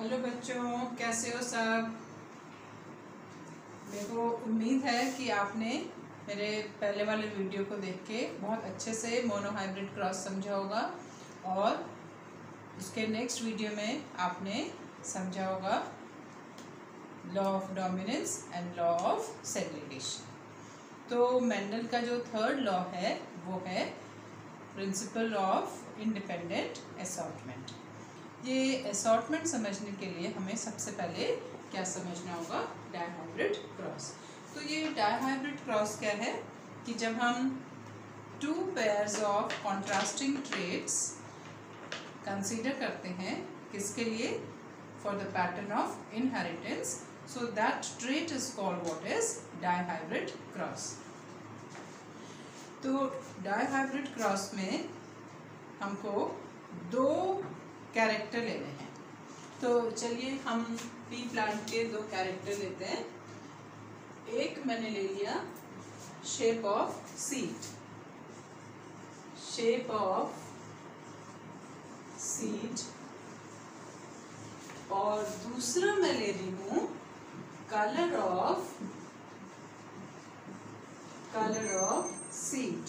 Hello बच्चों, कैसे हो सब। मेरे को उम्मीद है कि आपने मेरे पहले वाले वीडियो को देख के बहुत अच्छे से मोनोहाइब्रिड क्रॉस समझा होगा और उसके नेक्स्ट वीडियो में आपने समझा होगा law of dominance and law of segregation. तो मेंडल का जो थर्ड लॉ है वो है प्रिंसिपल ऑफ इंडिपेंडेंट असॉर्टमेंट। ये असॉर्टमेंट समझने के लिए हमें सबसे पहले क्या समझना होगा, डायहाइब्रिड क्रॉस। तो ये डायहाइब्रिड क्रॉस क्या है कि जब हम two pairs of contrasting traits consider करते हैं, किसके लिए, for the pattern of inheritance, so that trait is called what is dihybrid cross. तो डायहाइब्रिड क्रॉस में हमको दो कैरेक्टर लेने हैं। तो चलिए हम पी प्लांट के दो कैरेक्टर लेते हैं। एक मैंने ले लिया shape of seed, shape of seed, और दूसरा मैं ले रही हूं कलर ऑफ सीड।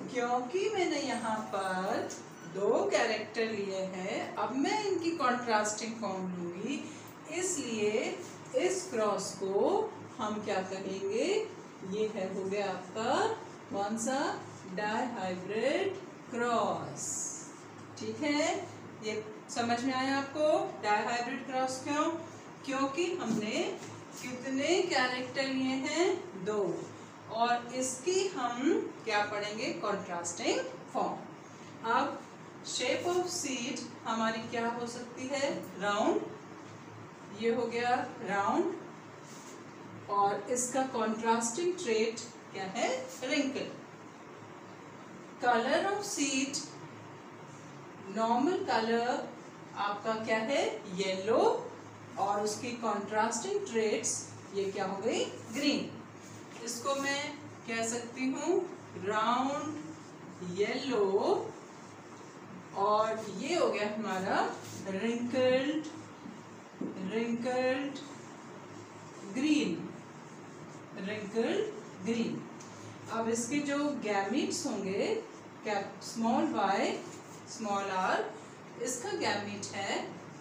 क्योंकि मैंने यहाँ पर दो कैरेक्टर लिए हैं, अब मैं इनकी कॉन्ट्रास्टिंग फॉर्म लूंगी, इसलिए इस क्रॉस को हम क्या कहेंगे, ये है हो गया आपका कौन सा, डायहाइब्रिड क्रॉस। ठीक है, ये समझ में आया आपको डायहाइब्रिड क्रॉस क्यों? क्योंकि हमने कितने कैरेक्टर लिए हैं, दो, और इसकी हम क्या पढ़ेंगे, कॉन्ट्रास्टिंग फॉर्म। अब शेप ऑफ सीड हमारी क्या हो सकती है, राउंड, ये हो गया राउंड, और इसका कॉन्ट्रास्टिंग ट्रेट क्या है, wrinkle. Colour of seed, normal colour आपका क्या है, येलो, और उसकी कॉन्ट्रास्टिंग ट्रेट्स ये क्या हो गई, ग्रीन। इसको मैं कह सकती हूँ राउंड येलो, और ये हो गया हमारा रिंकल्ड ग्रीन, रिंकल्ड ग्रीन। अब इसके जो गैमीट्स होंगे, स्मॉल y स्मॉल r, इसका गैमीट है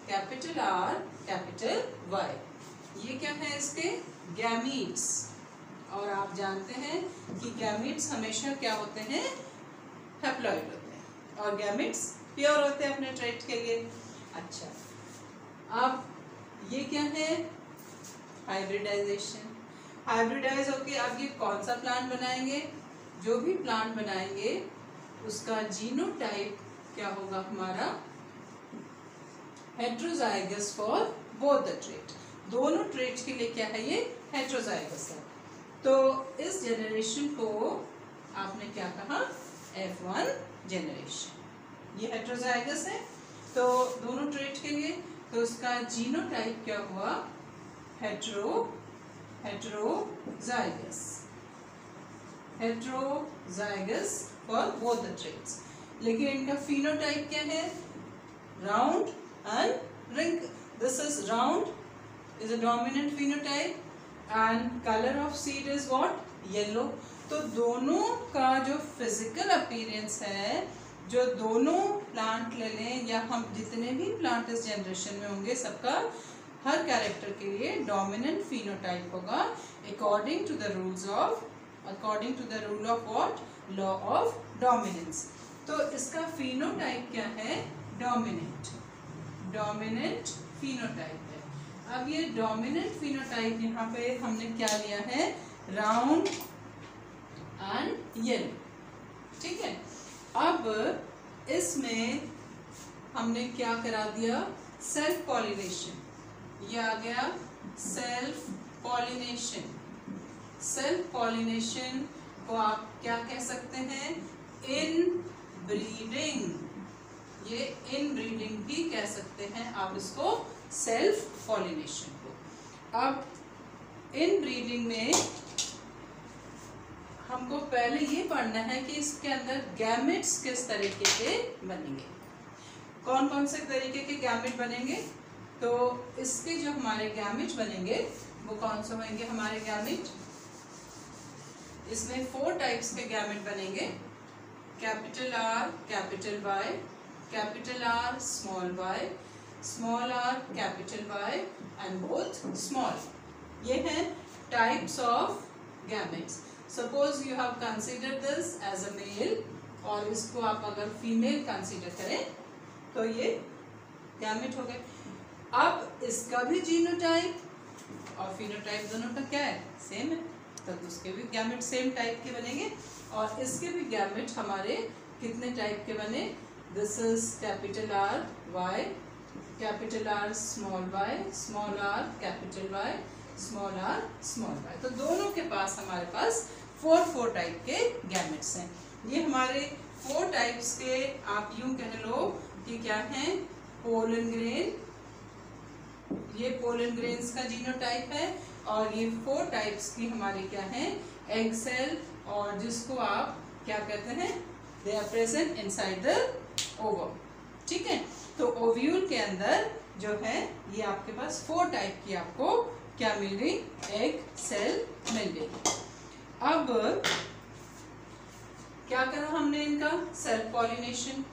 कैपिटल R कैपिटल Y। ये क्या है, इसके गैमीट्स। और आप जानते हैं कि गैमीट्स हमेशा क्या होते हैं, हैप्लॉइड होते हैं, और गैमीट्स प्योर होते हैं अपने ट्रेट के लिए। अच्छा, अब ये क्या है, हाइब्रिडाइजेशन। हाइब्रिडाइज होके अब ये कौन सा प्लांट बनाएंगे, जो भी प्लांट बनाएंगे उसका जीनोटाइप क्या होगा हमारा, heterozygous for both the trait. दोनों ट्रेट्स के लिए क्या है, ये हेट्रोजाइगस है। तो इस जनरेशन को आपने क्या कहा, F1 जनरेशन। ये हेट्रोजाइगस है तो दोनों ट्रेट के लिए, तो उसका जीनोटाइप क्या हुआ, heterozygous for both the traits. लेकिन इनका फिनोटाइप क्या है, round and wrinkle. This is round is a dominant phenotype and colour of seed is what, yellow. तो दोनों का जो फिजिकल अपीयरेंस है, जो दोनों प्लांट ले लें या हम जितने भी प्लांट इस जनरेशन में होंगे, सबका हर कैरेक्टर के लिए डोमिनेंट फिनोटाइप होगा according to the rule of what, law of dominance. तो इसका फिनोटाइप क्या है, डोमिनेंट फिनोटाइप है। अब ये डोमिनेंट फिनोटाइप यहाँ पे हमने क्या लिया है, राउंड एंड येलो। ठीक है, अब इसमें हमने क्या करा दिया, सेल्फ पॉलिनेशन। ये आ गया सेल्फ पॉलिनेशन। सेल्फ पॉलिनेशन को आप क्या कह सकते हैं, इन ब्रीडिंग। ये इन ब्रीडिंग भी कह सकते हैं आप इसको, सेल्फ पॉलिनेशन को। अब इन ब्रीडिंग में हमको पहले ये पढ़ना है कि इसके अंदर गैमेट्स किस तरीके के बनेंगे, कौन कौन से तरीके के गैमेट बनेंगे। तो इसके जो हमारे गैमेट बनेंगे वो कौन से होंगे हमारे गैमेट? इसमें 4 टाइप्स के गैमेट बनेंगे, capital R capital Y, capital R small Y, small R capital Y and both small. ये हैं types of gametes. Suppose you have consider this as a male और इसको आप अगर फीमेल कंसीडर करें तो ये गैमेट हो गए। अब इसका भी जीनोटाइप और फिनोटाइप दोनों का क्या है? सेम है, तो उसके भी गैमेट सेम टाइप के बनेंगे और इसके भी गैमेट हमारे कितने टाइप के बने? This is capital R Y, capital R small Y, small R capital Y, small R small Y. तो दोनों के पास हमारे पास 4 टाइप के गैमेट्स हैं। ये हमारे 4 टाइप्स के आप यूं कह लो कि क्या हैं? पोलन ग्रेन, ये पोलन ग्रेन्स का जीनोटाइप है और ये 4 टाइप्स की हमारी क्या है? एग सेल, और जिसको आप क्या कहते हैं? They are present inside the ovum. ठीक है, तो ओव्यूल के अंदर जो है ये आपके पास 4 टाइप की आपको क्या मिल गई? एग सेल मिल गई। अब क्या करा हमने इनका? Self pollination.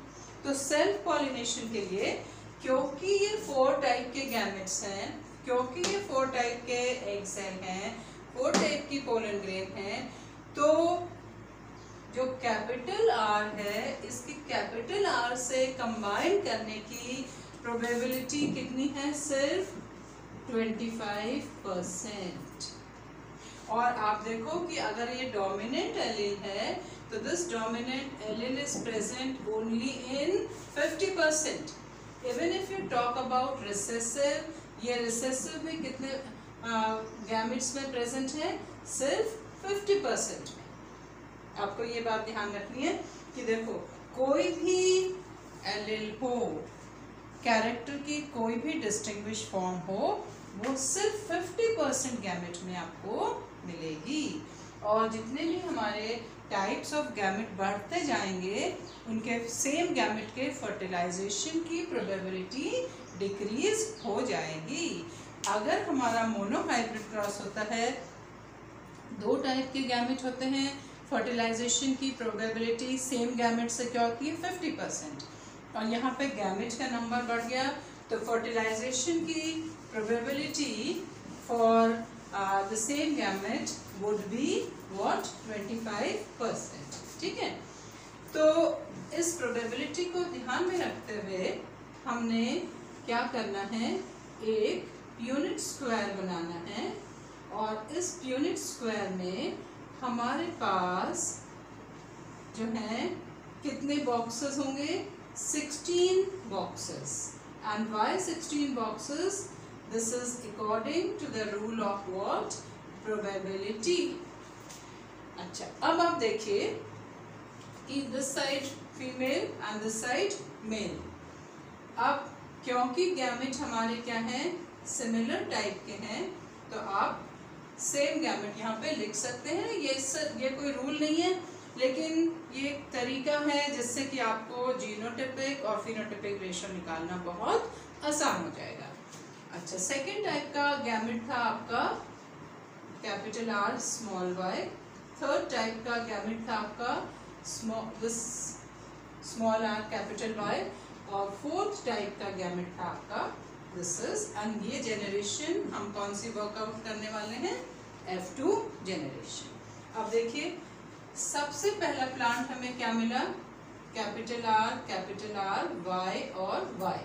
तो सेल्फ पॉलिनेशन के लिए क्योंकि ये 4 टाइप के गैमेट्स हैं, क्योंकि ये 4 टाइप के एग सेल हैं, 4 टाइप की पोलन ग्रेन है, तो जो कैपिटल आर है इसकी कैपिटल आर से कंबाइन करने की प्रोबेबिलिटी कितनी है? सिर्फ 25%। और आप देखो कि अगर ये डोमिनेंट एलील है तो this dominant allele is present only in 50%। Even if you talk about recessive, ये रिसेसिव भी कितने गैमेट्स में प्रेजेंट है? सिर्फ 50% में। आपको ये बात ध्यान रखनी है कि देखो कोई भी एलील हो, कैरेक्टर की कोई भी डिस्टिंग्विश फॉर्म हो, वो सिर्फ 50% गैमेट में आपको मिलेगी। और जितने भी हमारे टाइप्स ऑफ गैमेट बढ़ते जाएंगे उनके सेम गैमेट के फर्टिलाइजेशन की प्रोबेबिलिटी डिक्रीज हो जाएगी। अगर हमारा मोनोहाइब्रिड क्रॉस होता है, 2 टाइप के गैमेट होते हैं, फर्टिलाइजेशन की प्रोबेबिलिटी सेम गैमेट से क्या होती है? 50%। और यहाँ पे गैमेट का नंबर बढ़ गया तो फर्टिलाइजेशन की probability for the same gamete would be what? 25%। ठीक है, तो इस प्रोबेबिलिटी को ध्यान में रखते हुए हमने क्या करना है? एक यूनिट स्क्वायर बनाना है और इस यूनिट स्क्वायर में हमारे पास जो है कितने बॉक्सेस होंगे? 16 boxes. And why 16 boxes? This is according to the rule of what? Probability. अच्छा, अब आप देखिए कि this side female and this side male. अब क्योंकि गैमेट हमारे क्या हैं? सिमिलर टाइप के हैं, तो आप सेम गैमेट यहाँ पे लिख सकते हैं। ये कोई रूल नहीं है, लेकिन ये एक तरीका है जिससे कि आपको जीनोटिपिक और फिनोटिपिक रेशियो निकालना बहुत आसान हो जाएगा। अच्छा, सेकेंड टाइप का गैमेट था आपका capital R small Y. Third type का गैमेट था आपका स्मॉल आर कैपिटल वाई। और फोर्थ टाइप का गैमेट था आपका दिस इज, एंड ये जेनरेशन हम कौन सी वर्कआउट करने वाले हैं? F2 generation. अब देखिए सबसे पहला प्लांट हमें क्या मिला? कैपिटल आर वाई और वाई।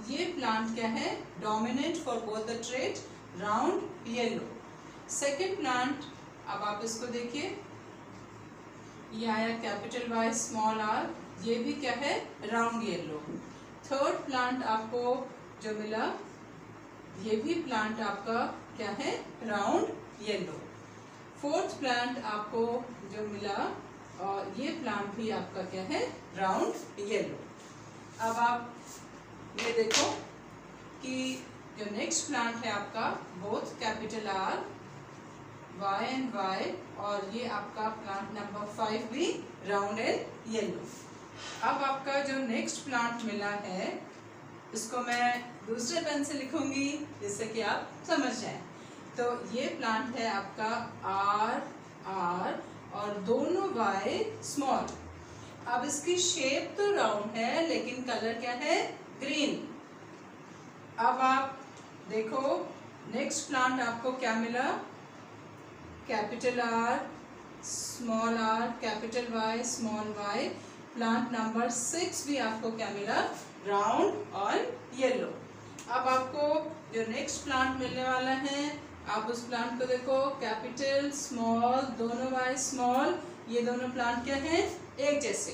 ये प्लांट क्या है? Dominant for both the trait, round yellow. Second plant, अब आप इसको देखिए, ये आया कैपिटल वाई स्मॉल आर, ये भी क्या है? Round yellow. थर्ड प्लांट आपको जो मिला, ये भी प्लांट आपका क्या है? Round yellow. फोर्थ प्लांट आपको जो मिला, और ये प्लांट भी आपका क्या है? Round yellow. अब आप ये देखो कि जो नेक्स्ट प्लांट है आपका both capital R Y and Y, और ये आपका प्लांट नंबर 5 भी राउंड एंड येलो। अब आपका जो नेक्स्ट प्लांट मिला है इसको मैं दूसरे पेन से लिखूंगी जिससे कि आप समझ जाएं। तो ये प्लांट है आपका R और दोनों Y स्मॉल। अब इसकी शेप तो राउंड है लेकिन कलर क्या है, ग्रीन। अब आप देखो नेक्स्ट प्लांट आपको क्या मिला, capital R small r capital Y small y। Plant number 6 भी आपको क्या मिला, राउंड और येलो। अब आपको जो नेक्स्ट प्लांट मिलने वाला है, आप उस प्लांट को देखो, कैपिटल स्मॉल दोनों Y स्मॉल, ये दोनों प्लांट क्या हैं, एक जैसे।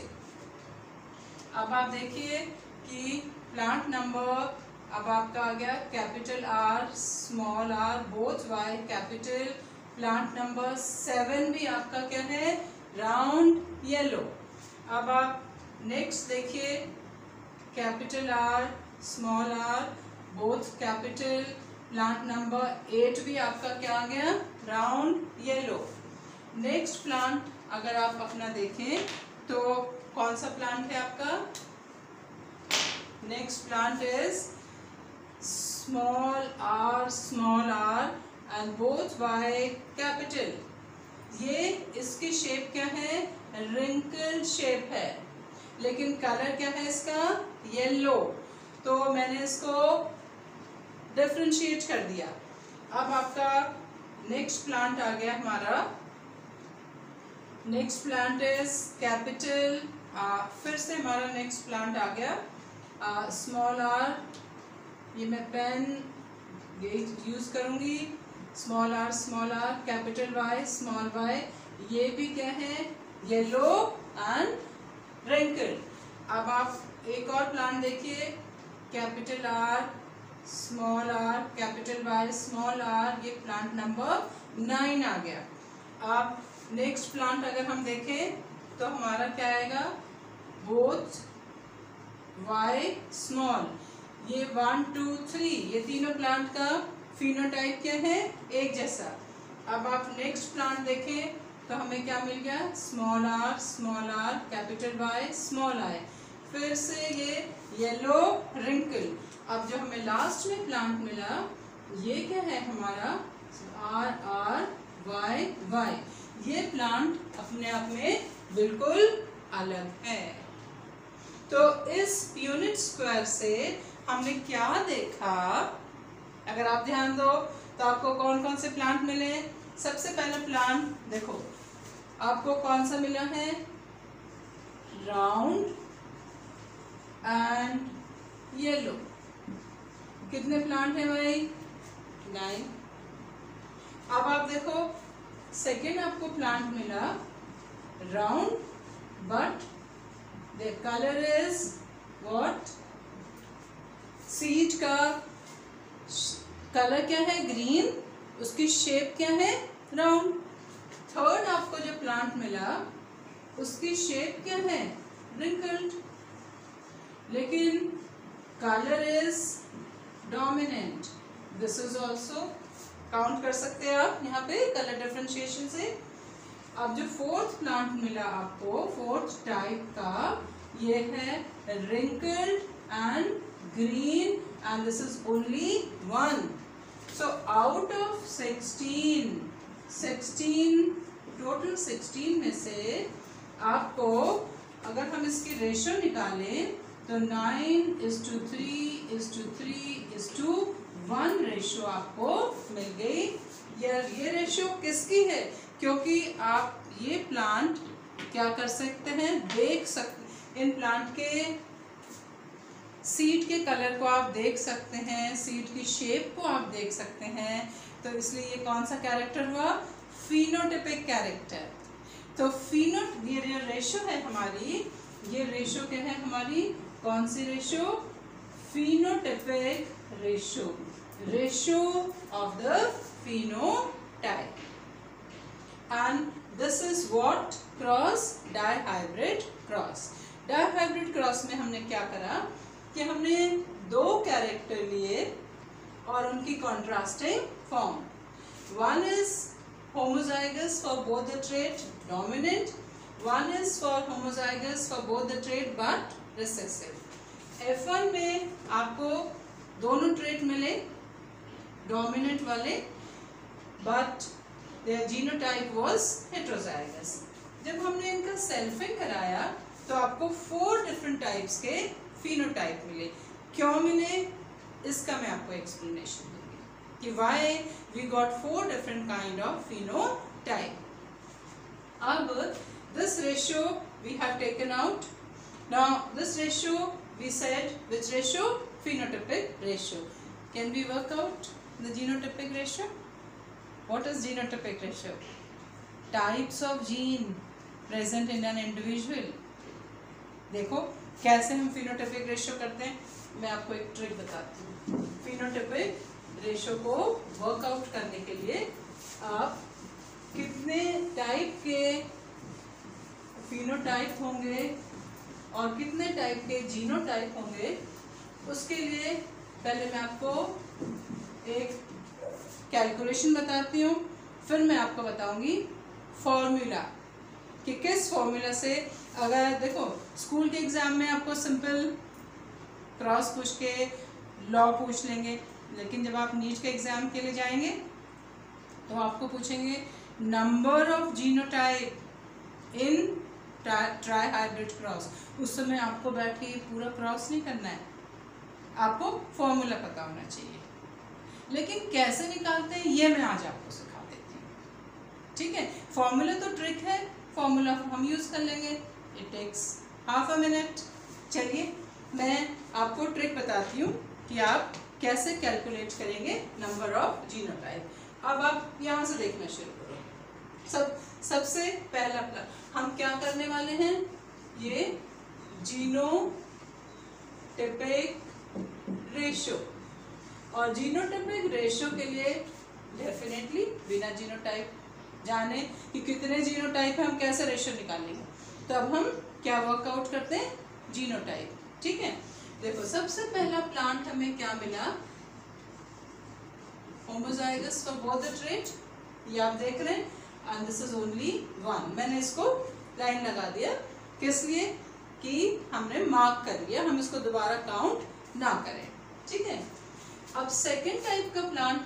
अब आप देखिए कि प्लांट नंबर अब आपका आ गया capital R small r both Y capital. Plant number 7 भी आपका क्या है, राउंड येलो। अब आप नेक्स्ट देखिए capital R small r both capital. Plant number 8 भी आपका क्या आ गया, राउंड येलो। नेक्स्ट प्लांट अगर आप अपना देखें तो कौन सा प्लांट है आपका, next plant is small r and both Y capital. ये इसकी शेप क्या है, रिंकल शेप है, लेकिन कलर क्या है इसका, येलो। तो मैंने इसको डिफरेंशिएट कर दिया। अब आपका नेक्स्ट प्लांट आ गया हमारा, नेक्स्ट प्लांट इज कैपिटल फिर से हमारा नेक्स्ट प्लांट आ गया स्मॉल r। ये मैं पेन यूज करूंगी, small r capital Y small y। ये भी क्या है, येलो एंड रिंकल। अब आप एक और प्लांट देखिए, capital R small r capital Y small r। ये प्लांट नंबर 9 आ गया। अब नेक्स्ट प्लांट अगर हम देखें तो हमारा क्या आएगा, बोथ Y स्मॉल। ये 1 2 3 ये तीनों प्लांट का फिनोटाइप क्या है, एक जैसा। अब आप नेक्स्ट प्लांट देखें तो हमें क्या मिल गया, small r capital Y small i। फिर से ये येलो रिंकल। अब जो हमें लास्ट में प्लांट मिला ये क्या है हमारा, R ये प्लांट अपने आप में बिल्कुल अलग है। तो इस यूनिट स्क्वायर से हमने क्या देखा, अगर आप ध्यान दो तो आपको कौन कौन से प्लांट मिले। सबसे पहले प्लांट देखो आपको कौन सा मिला है, राउंड एंड येलो। कितने प्लांट है भाई, 9। अब आप देखो सेकेंड आपको प्लांट मिला round but the colour is what, seed का कलर क्या है, ग्रीन, उसकी शेप क्या है, राउंड। थर्ड आपको जो प्लांट मिला उसकी शेप क्या है, रिंकल्ड, लेकिन colour is dominant. This is also count कर सकते हैं आप यहाँ पे कलर डिफरेंशिएशन से। अब जो फोर्थ प्लांट मिला आपको, फोर्थ टाइप का, ये है wrinkled and green and this is only 1। So out of 16 total 16 में से आपको अगर हम इसकी रेशो निकालें तो 9:3:3:1 रेशो आपको मिल गई। ये रेशो किसकी है, क्योंकि आप ये प्लांट क्या कर सकते हैं, देख सकते, इन प्लांट के सीड के कलर को आप देख सकते हैं, सीड की शेप को आप देख सकते हैं। तो इसलिए ये कौन सा कैरेक्टर हुआ, फिनोटाइपिक कैरेक्टर। तो ये रेशो है हमारी, ये रेशो क्या है हमारी, कौन सी ratio, phenotypic ratio, ratio of the phenotype. And this is what, cross, dihybrid cross. Dihybrid cross में हमने क्या करा कि हमने 2 कैरेक्टर लिए और उनकी contrasting form. One is homozygous for both the trait dominant, one is for homozygous for both the trait but recessive. F1 में आपको दोनों ट्रेट मिले डोमिनेंट वाले, but their genotype was heterozygous। जब हमने इनका सेल्फिंग कराया तो आपको 4 डिफरेंट टाइप्स के फिनोटाइप मिले। क्यों मिले इसका मैं आपको एक्सप्लेनेशन दूंगी कि why we got 4 different kind of phenotype। अब this ratio we have taken out। Now this ratio we said which ratio? Phenotypic ratio। Can we work out the genotypic ratio? What is genotypic ratio? Types of gene present in an individual। देखो कैसे हम phenotypic ratio करते हैं, मैं आपको एक trick बताती हूँ। phenotypic ratio को वर्कआउट करने के लिए आप कितने टाइप के phenotype होंगे और कितने टाइप के जीनोटाइप होंगे, उसके लिए पहले मैं आपको एक कैलकुलेशन बताती हूँ, फिर मैं आपको बताऊंगी फॉर्मूला कि किस फॉर्मूला से। अगर देखो स्कूल के एग्जाम में आपको सिंपल क्रॉस पूछ के लॉ पूछ लेंगे, लेकिन जब आप नीट के एग्जाम के लिए जाएंगे तो आपको पूछेंगे number of genotype in try hybrid cross. उस समय आपको बैठ के पूरा क्रॉस नहीं करना है, आपको फॉर्मूला पता होना चाहिए। लेकिन कैसे निकालते हैं ये मैं आज आपको सिखा देती हूँ, ठीक है। फॉर्मूला तो ट्रिक है, फॉर्मूला हम यूज कर लेंगे, it takes half a minute. चलिए मैं आपको ट्रिक बताती हूँ कि आप कैसे कैलकुलेट करेंगे नंबर ऑफ जीनोटाइप। अब आप यहाँ से देखना शुरू करो। सबसे पहला हम क्या करने वाले हैं, ये जीनोटिपिक रेशियो। और जीनोटिपिक रेशियो के लिए डेफिनेटली बिना जीनोटाइप जाने कि कितने जीनोटाइप है हम कैसे रेशियो निकालेंगे। तो अब हम क्या वर्कआउट करते हैं, जीनोटाइप, ठीक है। देखो सबसे पहला प्लांट हमें क्या मिला, homozygous for both the trait, ये आप देख रहे हैं, एंड दिस इज ओनली 1। मैंने इसको लाइन लगा दिया, किस लिए कि हमने मार्क कर लिया, हम इसको दोबारा काउंट ना करें, ठीक है। अब सेकेंड टाइप का प्लांट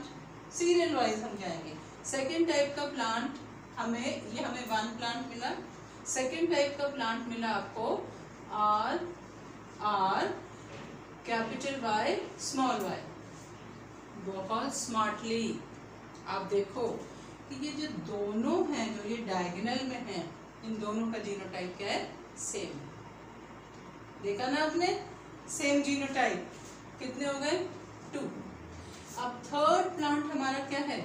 सीरियल वाइज हम जाएंगे। सेकेंड टाइप का प्लांट हमें 1 प्लांट मिला। सेकेंड टाइप का प्लांट मिला आपको R capital Y small Y. बहुत स्मार्टली आप देखो कि ये जो दोनों हैं, जो ये डायगोनल में हैं, इन दोनों का जीनोटाइप क्या है, सेम। देखा ना आपने, सेम जीनोटाइप। कितने हो गए, 2। अब थर्ड प्लांट हमारा क्या है,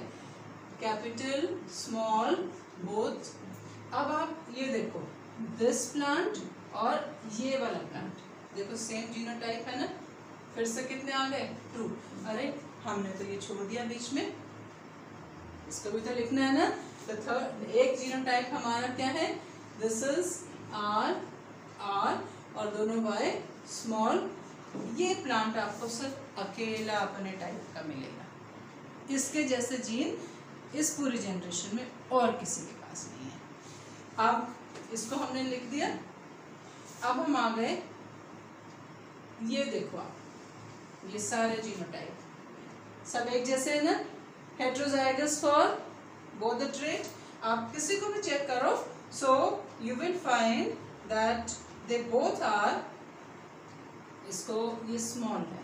कैपिटल स्मॉल बोथ। अब आप ये देखो, दिस प्लांट और ये वाला प्लांट, देखो सेम जीनोटाइप है ना, फिर से कितने आ गए, 2। अरे हमने तो ये छोड़ दिया बीच में, इसको भी तो लिखना है ना। तो थर्ड एक जीनोटाइप हमारा क्या है, दिस इज आर और दोनों बाय स्मॉल। ये प्लांट आपको सिर्फ अकेला अपने टाइप का मिलेगा, इसके जैसे जीन इस पूरी जनरेशन में और किसी के पास नहीं है। अब इसको हमने लिख दिया। अब हम आ गए, ये देखो आप, ये सारे जीनोटाइप सब एक जैसे है ना, heterozygous for both the trait. आप किसी को भी चेक करो, so you will find that they both are, इसको ये स्मॉल है,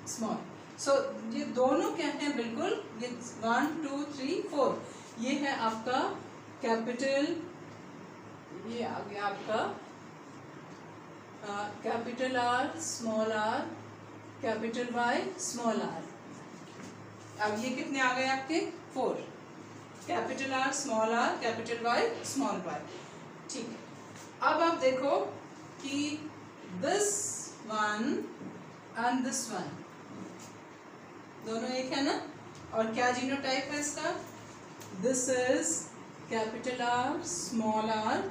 स्मॉल। सो ये दोनों क्या है, बिल्कुल ये 1 2 3 4, ये है आपका कैपिटल, ये आ गया आपका capital R small R, capital Y small R. अब ये कितने आ गए आपके, 4, capital R small R capital Y small Y, ठीक है। अब आप देखो कि this one and this one दोनों एक है ना, और क्या जीनोटाइप है इसका, this is capital R small R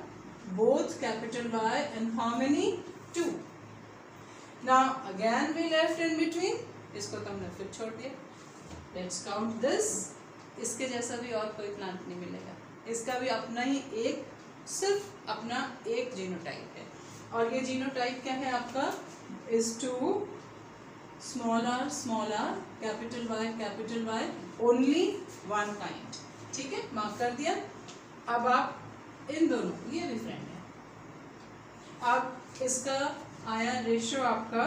both capital Y and how many, 2। Now again we left in between, इसको तो हमने फिर छोड़ दिया। लेट्स काउंट दिस, इसके जैसा भी और कोई प्लांट नहीं मिलेगा, इसका भी अपना ही एक, सिर्फ अपना एक जीनोटाइप है। और ये जीनोटाइप क्या है आपका, is to small r, capital Y, only one kind. ठीक है, मार्क कर दिया। अब आप इन दोनों, ये भी फ्रेंड है, अब इसका आया रेशियो आपका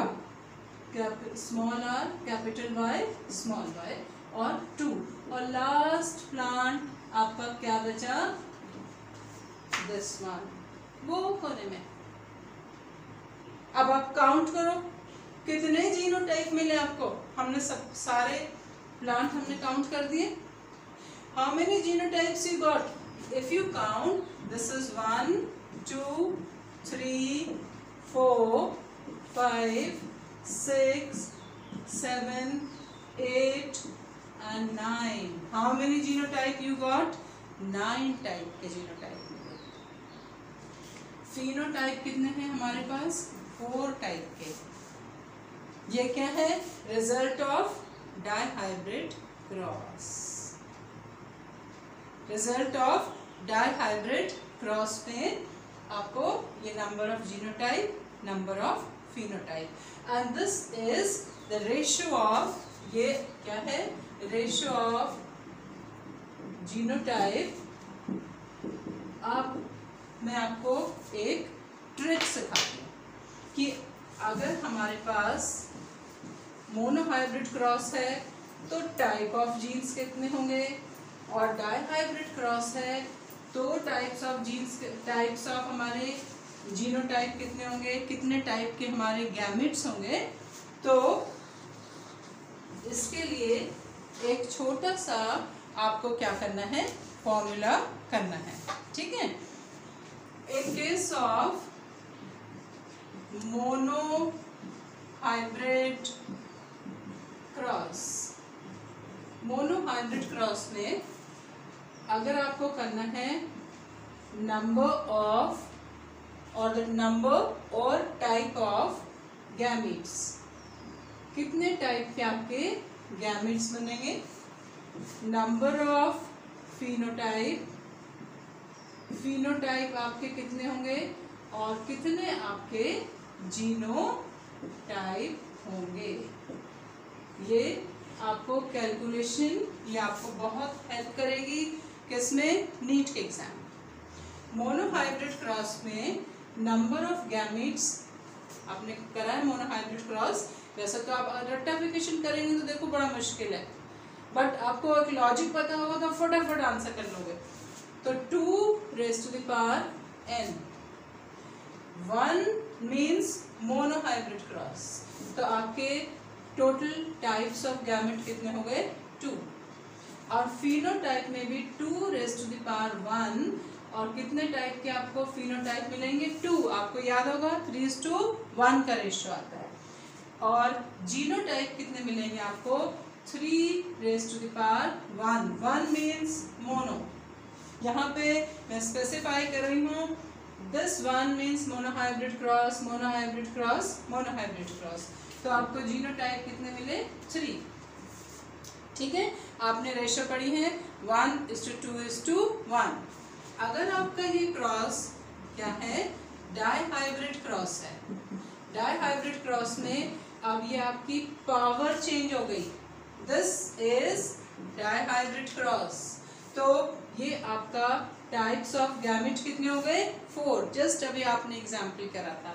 small r, capital Y, small y और 2, और लास्ट प्लांट आपका क्या बचा, दिस वन, वो कोने में। अब आप काउंट करो कितने जीनोटाइप मिले आपको। हमने सब सारे प्लांट हमने काउंट कर दिए। How many genotypes you got? If you count, this is 1 2 3 4 5 6 7 8 and 9. How many genotype you got? 9 type के जीनोटाइप मिले। फिनोटाइप कितने हैं हमारे पास? 4 टाइप के। ये क्या है? Result of dihybrid cross. Result of dihybrid cross में आपको ये number of genotype, number of phenotype, and this is the ratio of, ये क्या है? Ratio of genotype. अब मैं आपको एक ट्रिक सिखाती हूँ कि अगर हमारे पास मोनोहाइब्रिड क्रॉस है तो टाइप ऑफ जीन्स कितने होंगे, और डाइहाइब्रिड क्रॉस है तो types of genes, types of हमारे जीनोटाइप कितने होंगे, कितने टाइप के हमारे गैमेट्स होंगे। तो इसके लिए एक छोटा सा आपको क्या करना है, फॉर्मूला करना है, ठीक है। In case of mono hybrid cross, monohybrid cross में अगर आपको करना है नंबर ऑफ और द नंबर और टाइप ऑफ गैमेट्स, कितने टाइप के आपके गैमेट्स बनेंगे, नंबर ऑफ फिनोटाइप, फिनोटाइप आपके कितने होंगे और कितने आपके जीनोटाइप होंगे। ये आपको कैलकुलेशन, ये आपको बहुत हेल्प करेगी किसमें, नीट के एग्जाम। मोनोहाइब्रिड क्रॉस में नंबर ऑफ गैमेट्स, आपने करा है मोनोहाइब्रिड क्रॉस, वैसे तो आप रेक्टिफिकेशन करेंगे तो देखो बड़ा मुश्किल है, बट आपको एक लॉजिक पता होगा तो फटाफट आंसर कर लोगे। तो 2 raised to the power n, 1 means monohybrid cross, तो आपके टोटल टाइप्स ऑफ गैमेट कितने हो गए, 2, और फिनोटाइप में भी 2 raised to the power 1, और कितने टाइप के आपको फिनोटाइप मिलेंगे, 2, आपको याद होगा 3:1 का रेशियो आता है, और जीनोटाइप कितने मिलेंगे आपको, 3 raised to the power 1, 1 means mono. यहाँ पे मैं स्पेसिफाई कर रही हूँ, this 1 means monohybrid cross, monohybrid cross, monohybrid cross, तो आपको जीनोटाइप कितने मिले, 3, ठीक है। आपने रेशियो पढ़ी है 1:2:1। अगर आपका ये क्रॉस क्या है, डाइहाइब्रिड क्रॉस है, डाइहाइब्रिड क्रॉस में अब ये आपकी पावर चेंज हो गई, दिस इज डाइहाइब्रिड क्रॉस, तो ये आपका टाइप्स ऑफ गैमेट कितने हो गए, 4, जस्ट अभी आपने एग्जाम्पल करा था,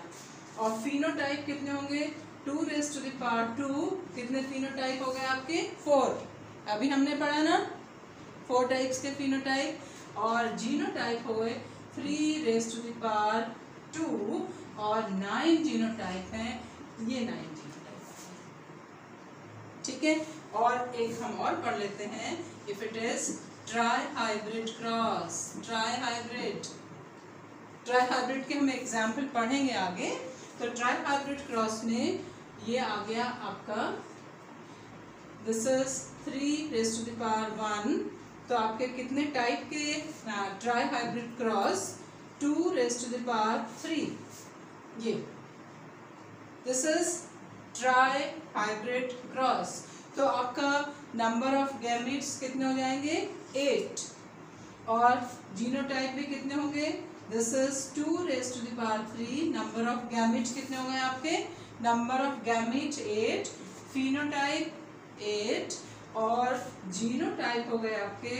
और फिनोटाइप कितने होंगे, 2 raised to the power 2, कितने फिनोटाइप हो गए आपके, 4, अभी हमने पढ़ा ना 4 टाइप्स के फिनोटाइप, और जीनोटाइप हो गए 3 raised to the power 2, और 9 जीनोटाइप हैं, ये 9 जीनोटाइप, ठीक है। और एक हम और पढ़ लेते हैं, इफ इट इज ट्राइहाइब्रिड क्रॉस, ट्राइहाइब्रिड के हम एग्जाम्पल पढ़ेंगे आगे। तो ट्राइहाइब्रिड क्रॉस में ये आ गया आपका, this is 3 raised to the power 1, तो आपके कितने टाइप के ट्राइहाइब्रिड cross, 2 raised to the power 3, ये दिस इज ट्राइहाइब्रिड क्रॉस, तो आपका नंबर ऑफ गैमेट्स कितने हो जाएंगे, 8, और जीनोटाइप भी कितने होंगे, this is 2 raised to the power 3, number of gametes कितने हो गए आपके, नंबर ऑफ गैमीट 8, फिनोटाइप 8 और जीनोटाइप हो गए आपके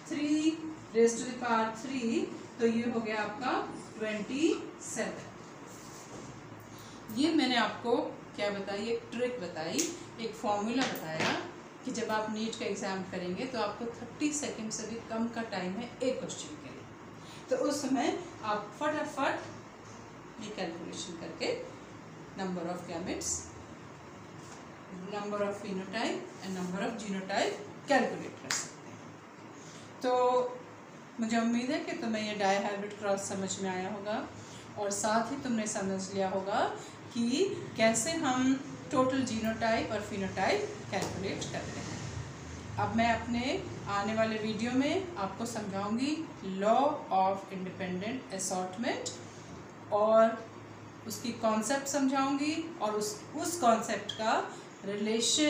3 रेज़ टू द पावर 3, तो ये हो गया आपका 27। ये मैंने आपको क्या बताई, एक ट्रिक बताई, एक फॉर्मूला बताया कि जब आप नीट का एग्ज़ाम करेंगे तो आपको 30 सेकंड से भी कम का टाइम है एक क्वेश्चन के लिए, तो उस समय आप फटाफट ये कैलकुलेशन करके number of gametes, number of phenotype and number of genotype calculate कर सकते हैं। तो मुझे उम्मीद है कि तुम्हें ये डाई हाइब्रिड क्रॉस समझ में आया होगा और साथ ही तुमने समझ लिया होगा कि कैसे हम टोटल जीनोटाइप और फिनोटाइप कैलकुलेट करते हैं। अब मैं अपने आने वाले वीडियो में आपको समझाऊंगी लॉ ऑफ इंडिपेंडेंट असॉर्टमेंट और उसकी कॉन्सेप्ट समझाऊंगी और उस कॉन्सेप्ट का रिलेशन